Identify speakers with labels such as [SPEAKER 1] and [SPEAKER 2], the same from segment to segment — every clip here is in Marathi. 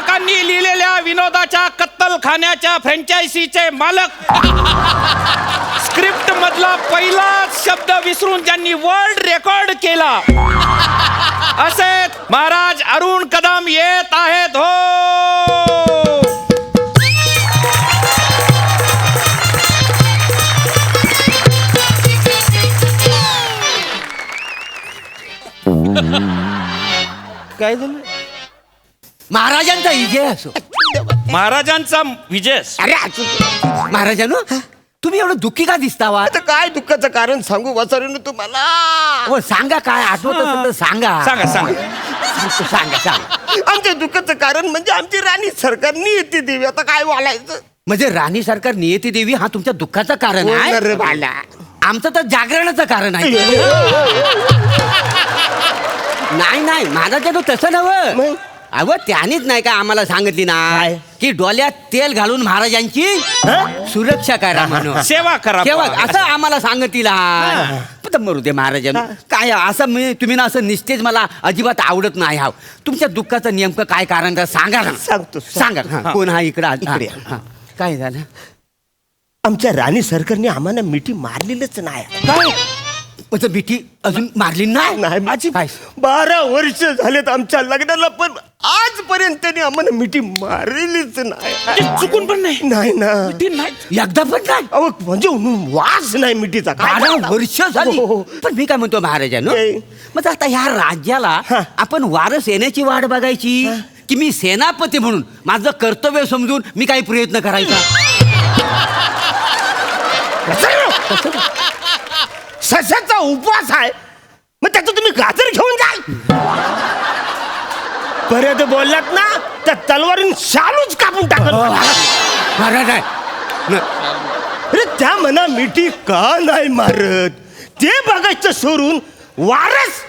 [SPEAKER 1] लेखकांनी लिहिलेल्या विनोदाच्या कत्तलखान्याच्या फ्रँचायझीचे मालक, स्क्रिप्ट मधला पहिला शब्द विसरून ज्यांनी वर्ल्ड रेकॉर्ड केला, असे महाराज अरुण कदम येत आहेत हो.
[SPEAKER 2] काय झालं?
[SPEAKER 3] महाराजांचा विजय असो.
[SPEAKER 1] महाराजांचा विजय.
[SPEAKER 3] अरे महाराजांनो, तुम्ही एवढं दुःखी का दिसतावा?
[SPEAKER 2] आता काय दुःखाचं कारण सांगू वसारेनं तुम्हाला?
[SPEAKER 3] हो सांगा, काय आठवत असेल तर सांगा.
[SPEAKER 1] सांगा सांगा.
[SPEAKER 3] सांगा सांगा.
[SPEAKER 2] आमच्या दुःखाचं कारण म्हणजे आमची राणी सरकार नियती देवी. आता काय बोलायचं?
[SPEAKER 3] म्हणजे राणी सरकार नियती देवी हा तुमच्या दुःखाचं कारण आहे?
[SPEAKER 2] रे बाला.
[SPEAKER 3] आमचं तर जागरणाचं कारण आहे. नाही नाही महाराजांनो, तसं नव्हं.
[SPEAKER 2] मग?
[SPEAKER 3] अहो त्यानेच नाही का आम्हाला सांगितली ना की डोल्यात तेल घालून महाराजांची सुरक्षा करा म्हणून,
[SPEAKER 1] सेवा करा.
[SPEAKER 3] सेवा असं आम्हाला सांगितलं. मरू दे महाराजांनो, काय असं तुम्ही ना असं निस्तेज मला अजिबात आवडत नाही. हा तुमच्या दुःखाचं नेमकं काय कारण तर सांगा ना.
[SPEAKER 2] सांगतो.
[SPEAKER 3] सांगा. कोण हा इकडे?
[SPEAKER 2] इकडे.
[SPEAKER 3] काय झालं?
[SPEAKER 2] आमच्या राणी सरकारने आम्हाला मिठी मारलेलंच नाही.
[SPEAKER 3] काय मिठी अजून मारली नाही?
[SPEAKER 2] नाही माझी
[SPEAKER 3] काय?
[SPEAKER 2] 12 वर्ष झालेत आमच्या लग्नाला, पण आजपर्यंत त्यांनी आम्हाला मिठी मारलेलीच नाही.
[SPEAKER 1] चुकून पण नाही.
[SPEAKER 2] नाही ना.
[SPEAKER 3] एकदा पण काय?
[SPEAKER 2] अहो म्हणजे वास नाही मिठीचा.
[SPEAKER 3] 12 वर्ष झाली.
[SPEAKER 2] हो, हो.
[SPEAKER 3] पण मी काय म्हणतो महाराजांनो,
[SPEAKER 2] काय?
[SPEAKER 3] मग आता ह्या राज्याला
[SPEAKER 2] हा.
[SPEAKER 3] आपण वारस येण्याची वाट बघायची की मी सेनापती म्हणून माझं कर्तव्य समजून मी काही प्रयत्न करायचा?
[SPEAKER 2] सशाचा उपवास आहे, मग त्याचं तुम्ही गाजर घेऊन जाल. परत बोललात ना तर तलवारीन शालूच कापून टाकत.
[SPEAKER 3] महाराज नाही.
[SPEAKER 2] अरे त्या मना मिठी का नाही मारत ते बघायचं सोडून वारस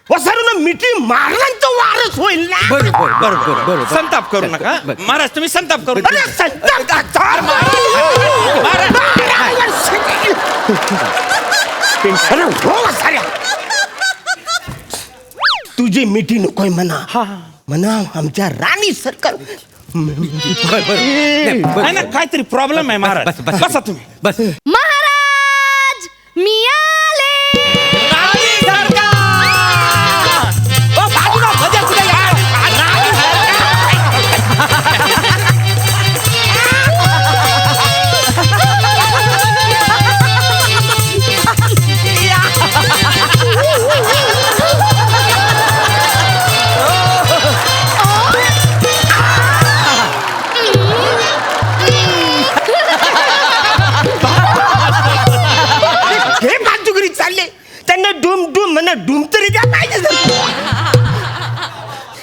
[SPEAKER 2] वसारून मिठी मारल्याचं वारस होईल ना.
[SPEAKER 3] बरोबर बरोबर बरोबर.
[SPEAKER 1] संताप करू नका महाराज. तुम्ही संताप करू
[SPEAKER 2] अरे
[SPEAKER 1] नका.
[SPEAKER 2] संताप अरे हो वसाऱ्या. तुझी मिठी नकोय म्हणा. म्हणा आमच्या राणी सरकार.
[SPEAKER 1] नाही ना, काहीतरी प्रॉब्लेम आहे महाराज. बसा तुम्ही.
[SPEAKER 3] बस.
[SPEAKER 4] महाराज मी आले.
[SPEAKER 2] हे बाजूगिरी चालले, त्यांना डूम डूम म्हणा डूम तरी द्या पाहिजे.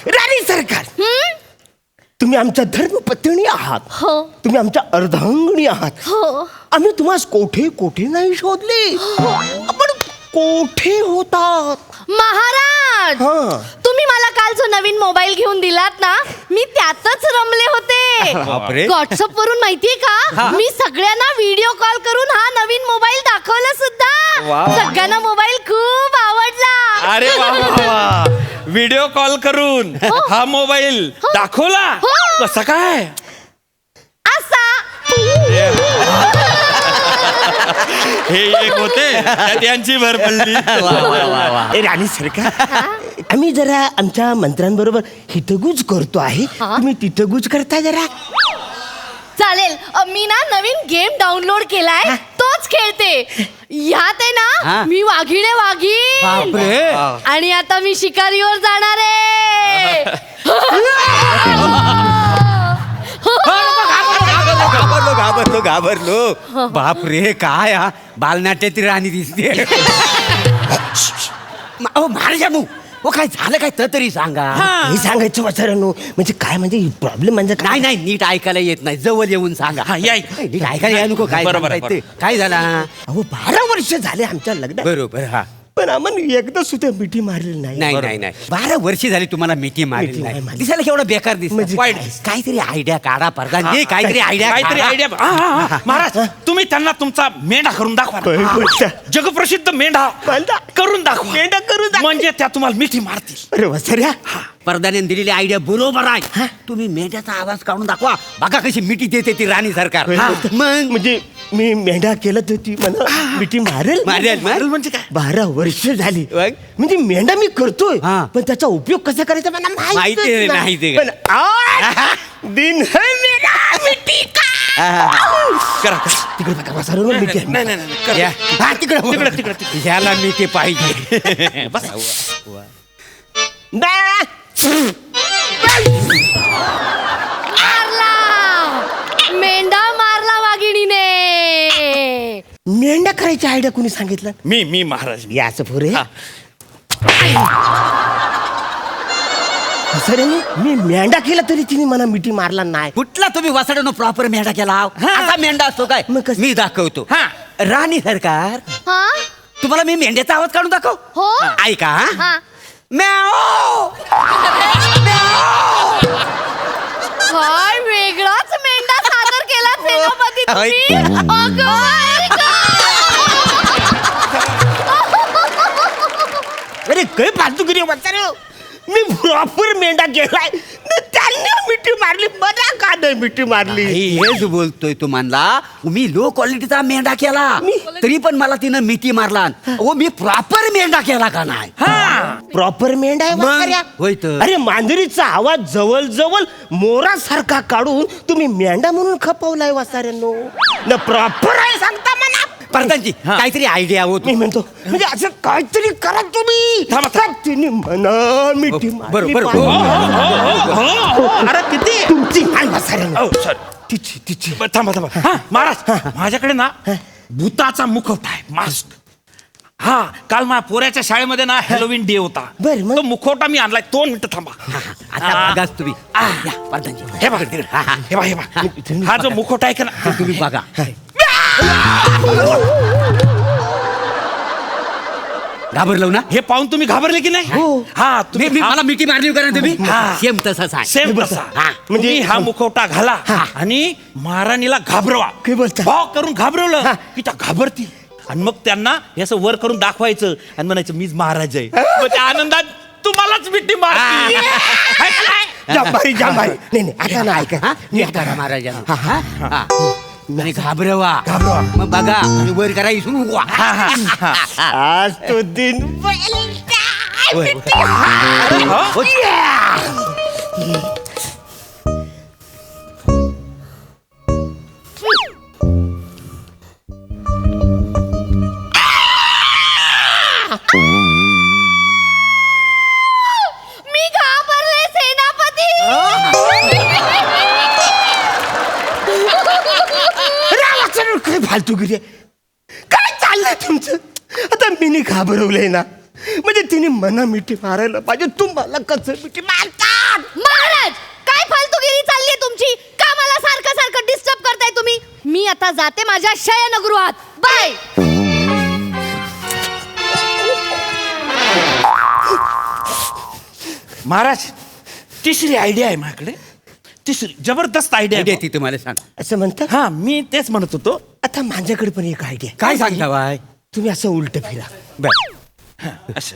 [SPEAKER 2] राणी सरकार, तुम्ही आमच्या धर्मपत्नी आहात.
[SPEAKER 4] हो
[SPEAKER 2] तुम्ही आमच्या अर्धांगिनी आहात.
[SPEAKER 4] हो
[SPEAKER 2] आम्ही तुम्हाला कोठे कोठे नाही शोधले. आपण कोठे होतात?
[SPEAKER 4] महाराज,
[SPEAKER 2] हा.
[SPEAKER 4] तुम्ही मला काल जो नवीन मोबाईल घेऊन दिलात ना, मी त्यातच रमले होते.
[SPEAKER 3] बापरे.
[SPEAKER 4] व्हॉट्सअप वरून माहितीये का, मी सगळ्यांना व्हिडिओ कॉल करून हा नवीन मोबाईल दाखवला सुद्धा. सगळ्यांना मोबाईल खूप आवडला.
[SPEAKER 1] अरे वा वा वा. व्हिडिओ कॉल करून हा मोबाईल दाखवला.
[SPEAKER 4] हो.
[SPEAKER 1] कसं काय?
[SPEAKER 4] असा
[SPEAKER 1] हे एक होते त्यात यांची भर पडली.
[SPEAKER 2] ए, राणी सरकार, आम्ही जरा आमच्या मंत्र्यांबरोबर हितगुज करतो आहे. तुम्ही तिथगुज करता जरा.
[SPEAKER 4] चालेल. मी ना नवीन गेम डाउनलोड केलाय, तोच खेळते. ह्यात आहे
[SPEAKER 3] हा.
[SPEAKER 4] ना मी वाघिणे वाघीण,
[SPEAKER 3] बापरे.
[SPEAKER 4] आणि आता मी शिकारीवर जाणार आहे.
[SPEAKER 3] घाबरलो. बापरे, काय हा बालनाट्याची राणी दिसते. महाराजांनो, हो काय झालं काय तर तरी सांगा.
[SPEAKER 2] हे सांगायचं वसारांनो, म्हणजे काय म्हणजे प्रॉब्लेम म्हणजे काय?
[SPEAKER 3] नाही नाही, नीट ऐकायला येत नाही, जवळ येऊन सांगा. नीट ऐकायला या नको. काय
[SPEAKER 1] बरोबर,
[SPEAKER 3] सांगताय ते? काय झाला?
[SPEAKER 2] अहो 12 वर्ष झाले आमच्या लग्नात,
[SPEAKER 3] बरोबर. हा.
[SPEAKER 2] पण आम्हाला एकदा सुद्धा मिठी मारलेली नाही.
[SPEAKER 3] नाही नाही नाही, 12 वर्ष झाली तुम्हाला मिठी मारली
[SPEAKER 2] मिठी
[SPEAKER 3] नाही.
[SPEAKER 2] नाही मारली.
[SPEAKER 3] दिसायला केवढं बेकार दिसत.
[SPEAKER 2] म्हणजे
[SPEAKER 3] वाईट
[SPEAKER 2] काय?
[SPEAKER 3] दिसतं. काहीतरी आयडिया काढा प्रधान जी, काहीतरी आयडिया
[SPEAKER 1] काहीतरी आयडिया. महाराज, तुम्ही त्यांना तुमचा मेंढा करून दाखवा.
[SPEAKER 2] काय बोलता?
[SPEAKER 1] जगप्रसिद्ध मेंढा
[SPEAKER 2] मेंढा?
[SPEAKER 1] करून दाखवा.
[SPEAKER 2] मेंढा करून दाखवा.
[SPEAKER 1] म्हणजे त्या तुम्हाला मिठी मारतील.
[SPEAKER 2] अरे वसाऱ्या,
[SPEAKER 3] परदाने दिलेली आयडिया बरोबर आहे तुम्ही मेंढ्याचा आवाज काढून दाखवा बघा कशी मिठी देते ती राणी सरकार मग
[SPEAKER 2] म्हणजे मी मेंढा केलं तर ती मला मिठी मारेल
[SPEAKER 3] मारेल
[SPEAKER 1] म्हणजे काय
[SPEAKER 2] 12 वर्ष झाली
[SPEAKER 3] मग?
[SPEAKER 2] म्हणजे मेंढा मी करतोय
[SPEAKER 3] हा.
[SPEAKER 2] पण त्याचा उपयोग कसा करायचा मला
[SPEAKER 3] माहिती नाही ते.
[SPEAKER 2] पण आज दिन है मेरा मिठी का
[SPEAKER 1] करा
[SPEAKER 2] तिकडे बघा वासरू मिठी आहे.
[SPEAKER 1] नाही नाही नाही करा.
[SPEAKER 3] या.
[SPEAKER 2] हा, तिकडे हो.
[SPEAKER 1] तिकडे
[SPEAKER 3] ह्याला मिठी पाहिजे
[SPEAKER 1] बस
[SPEAKER 2] बा.
[SPEAKER 4] मारला मेंढा मारला वाघिणीने
[SPEAKER 2] मेंढा करायची आयडिया कोणी सांगितलं
[SPEAKER 1] मी महाराज
[SPEAKER 2] या असं पुरे
[SPEAKER 1] हा.
[SPEAKER 2] सर मी मेंढा केला तरी तिने मला मिठी मारला नाही
[SPEAKER 3] कुठला तुम्ही वासड्यानं प्रॉपर मेंढा केला असा मेंढा असतो काय
[SPEAKER 2] मग कसं?
[SPEAKER 3] मी दाखवतो
[SPEAKER 1] हा.
[SPEAKER 3] राणी सरकार
[SPEAKER 4] हा
[SPEAKER 3] तुम्हाला मी मेंढ्याचा आवाज काढून दाखव
[SPEAKER 4] हो
[SPEAKER 3] ऐका
[SPEAKER 4] हा
[SPEAKER 3] म्याओ!
[SPEAKER 4] काय वेगळाच मेंढा सादर केला सेनापती तुम्ही अगं, ऐका.
[SPEAKER 2] अरे काय फालतूगिरी वाचारे मी प्रॉपर मेंढा केलाय न त्यांनी मिठी मारली मला का नाही मिठी मारली
[SPEAKER 3] हेच बोलतोय तुम्हाला मी लो क्वालिटीचा मेंढा केला तरी पण मला तिनं मिठी मारला ओ मी प्रॉपर मेंढा केला का नाही
[SPEAKER 2] प्रॉपर मेंढा आहे
[SPEAKER 3] मग?
[SPEAKER 2] वाचाऱ्या.
[SPEAKER 3] होय तर.
[SPEAKER 2] अरे मांजरीचा आवाज जवळ जवळ मोरासारखा काढून तुम्ही मेंढा म्हणून खपवलाय वासाऱ्यांनो न प्रॉपर आहे सांगता मला
[SPEAKER 3] प्रधानजी काहीतरी आयडिया होत
[SPEAKER 2] मी म्हणतो म्हणजे असं काहीतरी करा तुम्ही
[SPEAKER 1] थांबा.
[SPEAKER 2] का तिने म्हणा मिठी मारली
[SPEAKER 3] बरोबर.
[SPEAKER 2] पाहिजे.
[SPEAKER 1] अरे किती
[SPEAKER 2] तुमची नाही वासाऱ्यांनो
[SPEAKER 1] ओ सर
[SPEAKER 2] तिची
[SPEAKER 1] थांबा महाराज माझ्याकडे ना भूताचा मुखवटा आहे मास्क हा काल माझ्या पोऱ्याच्या शाळेमध्ये ना हॅलोविन डे होता
[SPEAKER 2] बरं, मग?
[SPEAKER 1] तो मुखवटा मी आणलाय 2 मिनिटं थांबा
[SPEAKER 3] आता बघाच तुम्ही या, प्रधानजी
[SPEAKER 1] हे बघा तिकडे. हे बघा हे बघा हा जो मुखवटा आहे का ना
[SPEAKER 3] तुम्ही बघा घाबरलो ना
[SPEAKER 1] हे पाहून तुम्ही घाबरले की नाही हा तुम्ही
[SPEAKER 3] मला मिठी मारली का तुम्ही
[SPEAKER 1] हा.
[SPEAKER 3] सेम तसाच आहे
[SPEAKER 1] सेम तसा म्हणजे हा मुखवटा घाला आणि महाराणीला घाबरवा
[SPEAKER 2] काय बोलता?
[SPEAKER 1] भाव करून घाबरवलं की त्या घाबरतील आणि मग त्यांना हे असं वर करून दाखवायचं आणि म्हणायचं मीच महाराज आहे मग त्या आनंदात तुम्हालाच मिठी मारतील. हाय का नाही?
[SPEAKER 2] जांभारी नाही आता ना ऐका
[SPEAKER 3] हा? नीट करा महाराजांना हा. आणि घाबरवा मग बघा आणि वर करा इथून उगवा.
[SPEAKER 2] आज तो दिन
[SPEAKER 3] होय.
[SPEAKER 4] मी घाबरले सेनापती
[SPEAKER 2] काय फालतूगिरी आहे? काय चाललंय तुमचं आता मीनी घाबरवलंय ना म्हणजे तिने मना मिठी मारायला पाहिजे तुम्हाला कसं मिठी मारतात
[SPEAKER 4] महाराज काय फालतूगिरी चालली आहे तुमची का मला सारखं सारखं डिस्टर्ब करताय तुम्ही मी आता जाते माझ्या शयनगृहात बाय
[SPEAKER 1] महाराज तिसरी आयडिया आहे माझ्याकडे तिसरी जबरदस्त आयडिया
[SPEAKER 3] आयडिया
[SPEAKER 1] आहे
[SPEAKER 3] ती तुम्हाला सांग
[SPEAKER 2] असं म्हणतात
[SPEAKER 1] हा मी तेच म्हणत होतो
[SPEAKER 2] आता माझ्याकडे पण एक आयडिया
[SPEAKER 3] काय सांगता बाय
[SPEAKER 2] तुम्ही असं उलट फिरा
[SPEAKER 3] बर
[SPEAKER 1] असं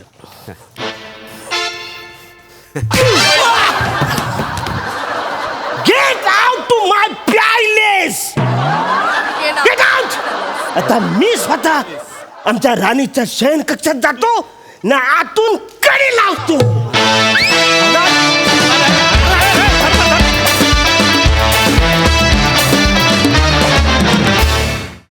[SPEAKER 2] get out to my palace get out आता मी स्वतः आमच्या राणीच्या शयन कक्षात जातो ना आतून कडी लावतो